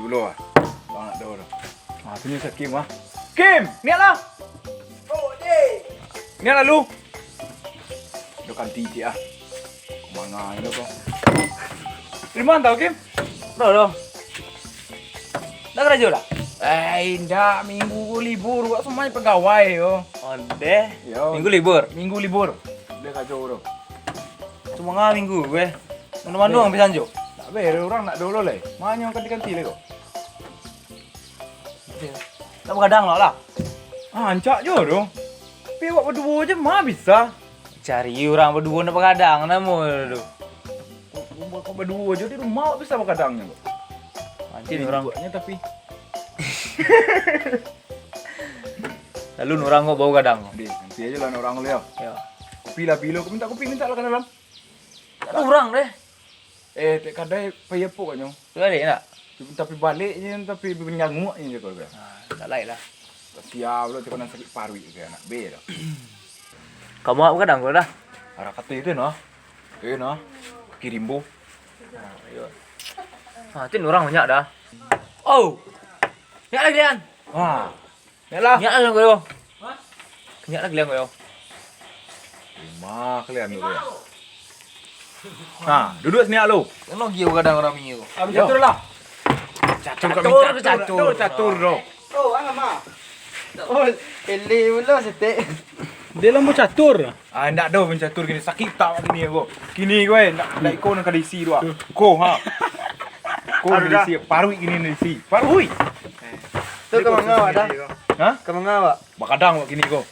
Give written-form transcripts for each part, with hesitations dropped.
dulu ah. Kau nak tahu dah. Tanya sa Kim ah. Kim, niat lah. Oh, deh. Niat lah lu. Dah kanti cik ah. Mana ini kau? Dari mana tahu Kim? Dah. Dah kerja lah? Indah, minggu libur, kok semuanya pegawai yo. Oh, deh. Yo. Minggu libur. Minggu libur. Dia kacau tu. Cuma ngah minggu gue. Mana-mana ambil sanjo. Tak ber, orang nak dulu leh. Mana yang kanti-kanti leh kau? Tak berkadang lah. Ancak je tu. Tapi awak berdua je mah bisa. Cari orang berdua nak berkadang nama tu. Kau berdua je di rumah awak bisa berkadangnya kau. Anjing orang. Buatnya tapi. Lalu orang kau bau kadang. Deh, nanti aja lah orang lu ya. Ya. Kopi lah pilo, kau minta kopi minta lah ke dalam. Kurang deh. Tak kadai payah pok kau. Tu ada tak? Tapi baliknya tapi bernyanguk je kau kan. Tak lain lah. Siap lu cakap nak sakit paru ke anak B dah. Kamu apa kadang kau dah? Arah kata itu noh. Noh. Kirimbo. Tu orang banyak dah. Oh. Nyak lagi lian. Wah. Yalah. Nyak lagi kau. Nyak lagi lian kau. Rumah kalian dulu ya. Duduk sini lu. Kenapa giu kadang orang minggu? Catur lah. Catur dong. Oh, ang ama. Oh, eli pula setek. Dia lampu catur. Ndak dah mencatur gini sakit tak gini aku. Gini gue nak ikut nak kadisi dua. Ko ha. Ko kadisi paru gini kadisi. Paru hui. Tu ka mga dah. Ha? Ka mga wa. Bakadang gini ko.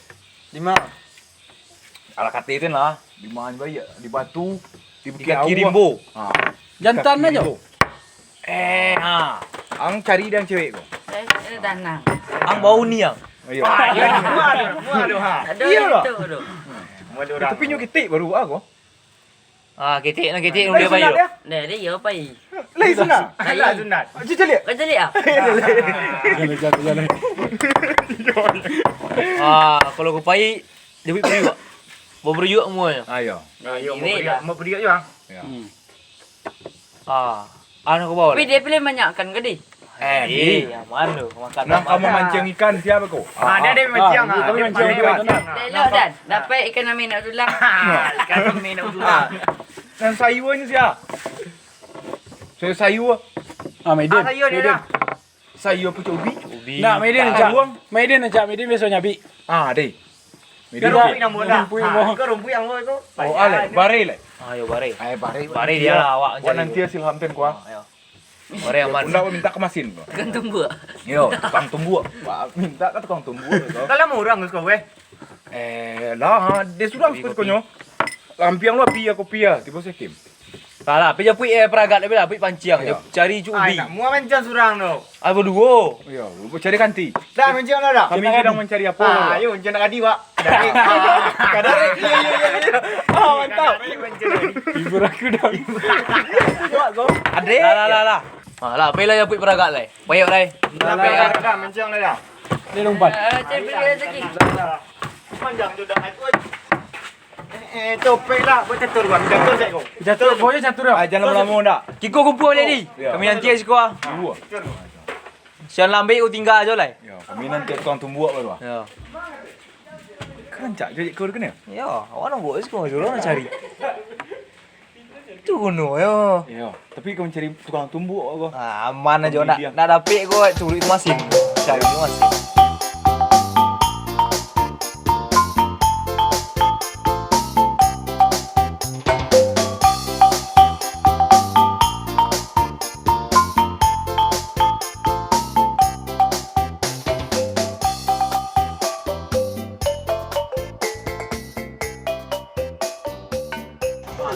Di mana? Ala katetin lah. Di mana bayi? Di batu. Di bukit Kirimbo. Jantan aja. Ang cari dan cewek ko. Ini tanah. Ang bau ni yang. Ayo. Aduh, Iya lah. itu, aduh. Tapi nyo kitik baru aku. Ketik nak ketik dia bayu. Nah, dia ya apa ini? Lagi senang. Lah, sunat. Cicil lihat. Kau jadi apa? Jalan. Kalau kau pai dia beri beri. Bau beri juga semuanya. Ayo. Ini beri aja. Ya. Anak kau bawa. Tapi dia pilih banyakkan ke dia? Yang mana tu? Makan. Nah, kamu mancing ikan siapa kau? Dia ada mancing ah. Kami mancing ikan. Lelok dan dapat ikan amin nak tulang. Ikan kami nak ulang. Dan sayur ni siapa? Sayur. Maiden. Sayur dia dah. Sayur apa ubi? Nak Maiden ajak. Maiden biasanya bi. Deh. Dia rumpu yang muda. Rumpu yang muda. Kau rumpu yang muda tu. Bare le. Ayo bare. Bare. Bare dia lah awak. Buat nanti hasil hamten kuah. Bare aman. Unda minta ke mesin. Kan tunggu. Yo, tukang tumbuk. Minta kan tukang tumbuk tu. Kalau murah kau weh. Lah, dia sudah ikut konyo. Lampiang lu api aku pia, tiba sekim. Salah, pergi pui peragat dia bila pui panciang. Dia cari cubi. Nak mua mancing surang tu. Apa dua? Yo, lu cari kanti. Dah mancing dah. Kami sedang mencari apa? Ayo mancing nak adi wak. Kadari. Mantap. Ibu aku dah. Adek. Lah. Lah, pela dia pui peragat lai. Payok lai. Dah mancing dah. Dia lompat. Cari pilih rezeki. Panjang tu dah aku. Topek lah buat catur gua. Catur saya kau. Catur, pokoknya catur dah. Jangan lama-lama dah. Kiko kumpul dia ni. Ya. Kami nanti sekolah. Dua. Sian lambe ku tinggal aja lai. Yo, kami nanti tukang tumbuk baru. Ya. Kan cak jadi kau kena. Ya, awak nak buat sekolah dulu nak cari. Tu kuno yo. Yo, tapi kau mencari tukang tumbuk aku. Aman aja nak dapet kau curi tu masin. Cari tu masin.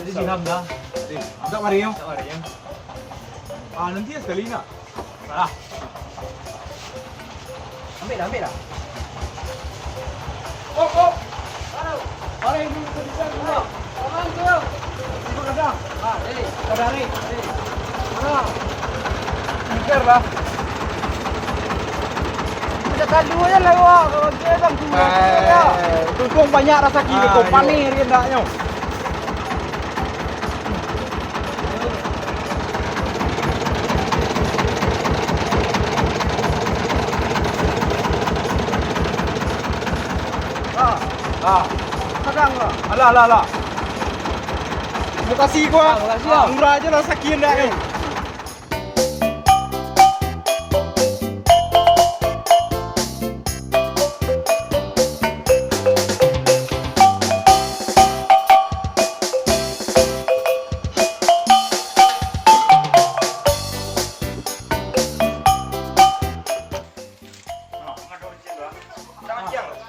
Sinam dah. Tak mari yo. Nanti sekali nak. Salah. Ambil dah. Oh. Orang ini bisa dulu. Orang tu. Ibu kadang. Jadi, kadari. Mana? Pikir lah. Kita kadu aja lah wah. Kalau dia dah tutung banyak rasa kiri kau panir dia ndaknya. Alah. Terima kasih gua. Terima kasih, ah. Murah aja lah sekian dah.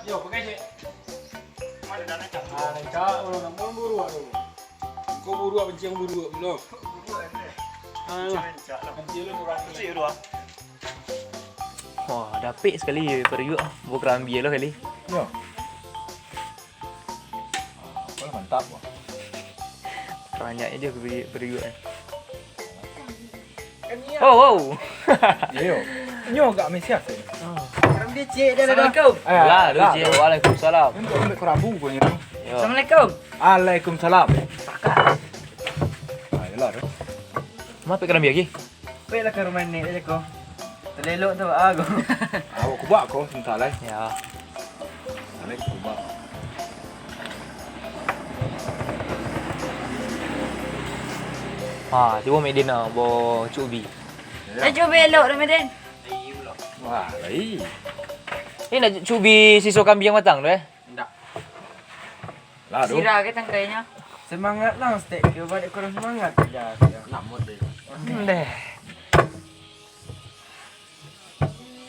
Yo, pakai je. Mana dah nak? Nak orang nak buru aku. Kau buru apa bencang buru belum? Wah, dapik sekali periuk. Buat kerambi lah kali. Yo. Kalau mantap wah. Banyaknya dia periuk kan. Oh. Yo. Nyo gak mesias. Sekarang dia cik dah dah. Assalamualaikum. Lah, lu je. Waalaikumsalam. Untuk ambil kerabu kau ni. Yo. Assalamualaikum. Waalaikumsalam. Ayolah tu. Mak pek kerambi lagi. Baiklah ke rumah ni aja kau. Terlelok tu aku. Awak ku buat kau sebentar lah. Ya. Waalaikumsalam. Ha, cuba make dinner bo cubi. Cuba elok Ramadan. Wah, baik. Ni nak cubi siswa kambing yang matang tu Lah tu. Sirah ke tangkainya? Semangat lah steak kau balik kurang semangat ya. Deh.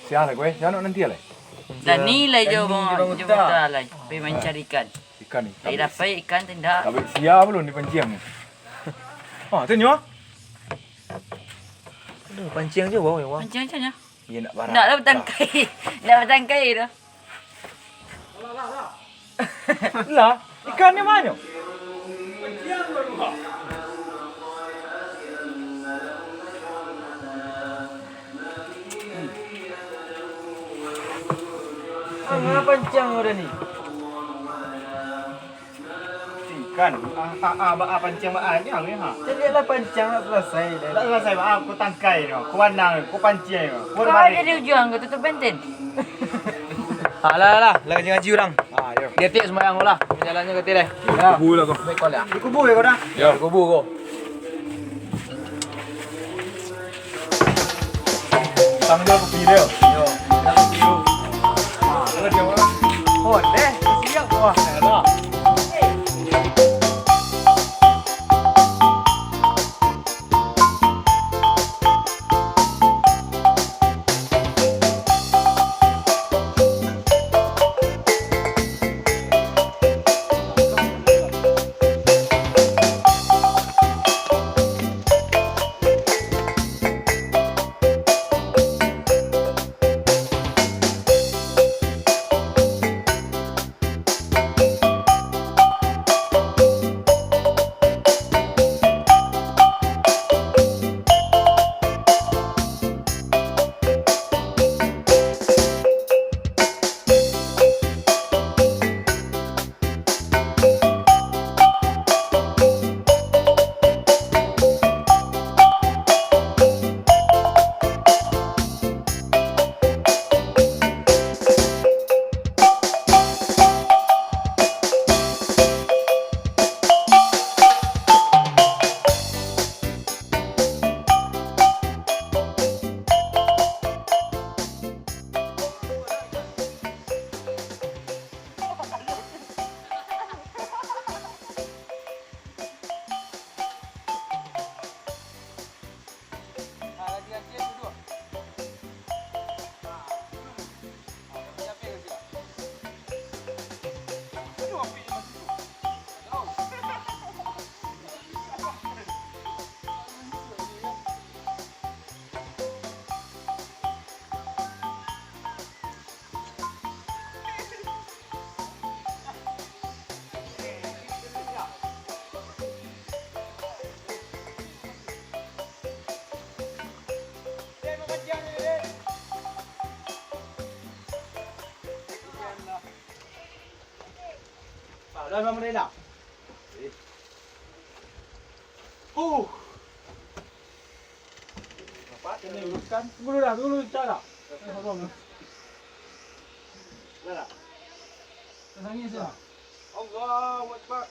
Siapa lah gue? Siapa nak nanti lah? Dan nilai je Jabang bang. utah. Jabang lah. Pergi mencari ikan. Ikan ni. Tak dapat ikan tidak. Tapi siapa belum di panciang ni? Ah, tu nyo. Aduh, pancing je bawah yang. Macam-macam ya. Dia nak barang. Nak lah bertangkai. Nak bertangkai tu. Lah, ikan ni mana? Apa pancang orang ni? Ikan. Panciang yang ni ha. Jadilah pancang nak selesai dah. Tak selesai aku tangkai no. Ku pandang, ku pancing no. Kau ada di ujung kau tutup benten. Lah, ngaji orang. Ah, yo. Dia tik sembahyang lah. Jalannya ke deh. Kubu lah kau. Baik kau lah. Di kubu ya kau dah. Ya, kubur kau. Tang dia kopi dia. Yo. Ah, dia orang. Hot deh. Siap wah. Dah. Dah memang dah. Dapat kena uruskan. Dulu cara. Dah. Dah. Tangis dah. Allahu Akbar.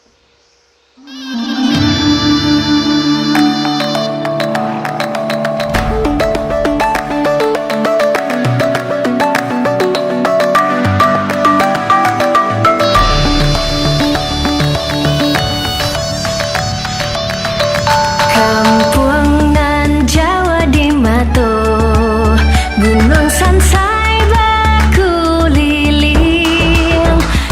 Kampung nan Jawa di Mato, gunung sansai bakuliling,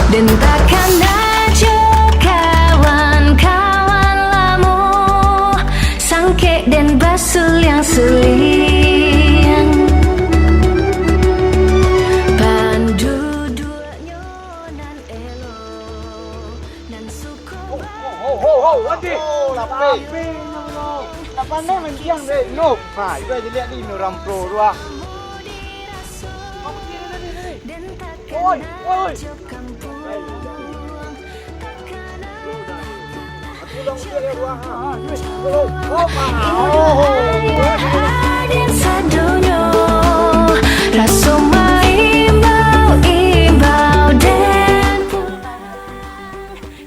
dentakan najo kawan-kawan lamu, sangke dan basul yang suling, pandu duanya nan elo, nan suku Wadi. Tapi lapan ni mendiang deh. No. Ha, itu aja lihat ni Nuram Pro dua. Oi, oi. Aku dah dia dua. Ha, Aden sadonyo raso imbau dan pulang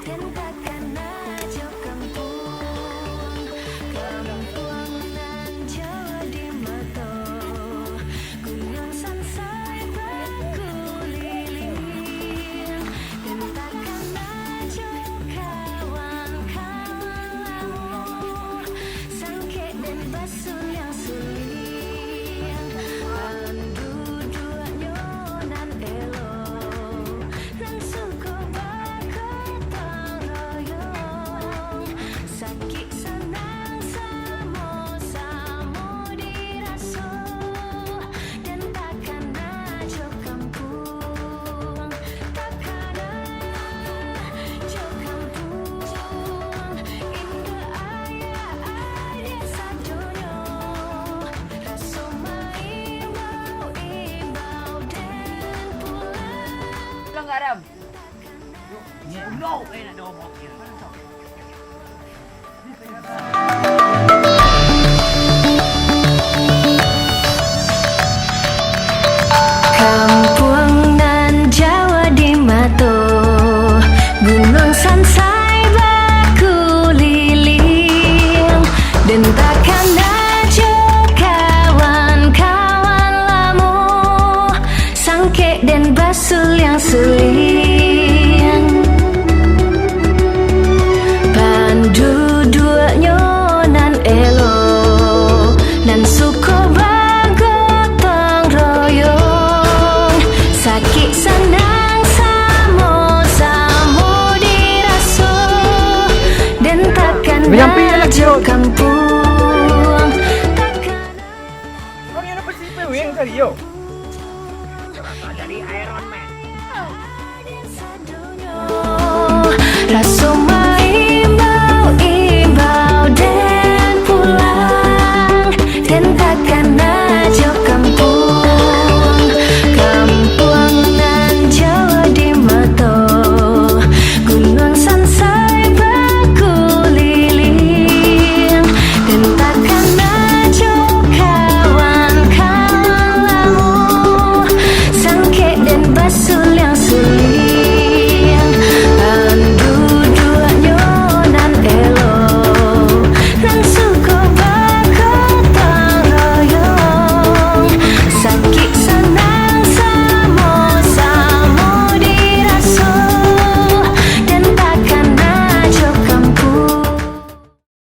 dan takkan aja kampung nan Jawa di Mato, gunung sansai berkeliling, dan takkan aja kawan-kawan lamu, sangke dan basul yang suling, pandu duanya nan elo, nan suku bergotong royong, sakit senang sama-sama diraso, dan takkan aja kampung, takkan aja kampung, indah ayah adik sadonyo, raso imbau dan pulang. Pulang ke Aram. No, nak domok dia. Kampung nan Jawa di Mato, gunung sansai bakuliling, dan takkan aja kawan-kawan lamu, sangke dan basul yang suling, pandu duanya nan elo, nan suku bergotong royong, sakit senang sama-sama diraso, dan takkan aja kampung, takkan Kau ni ada persipir yang kali yo. raso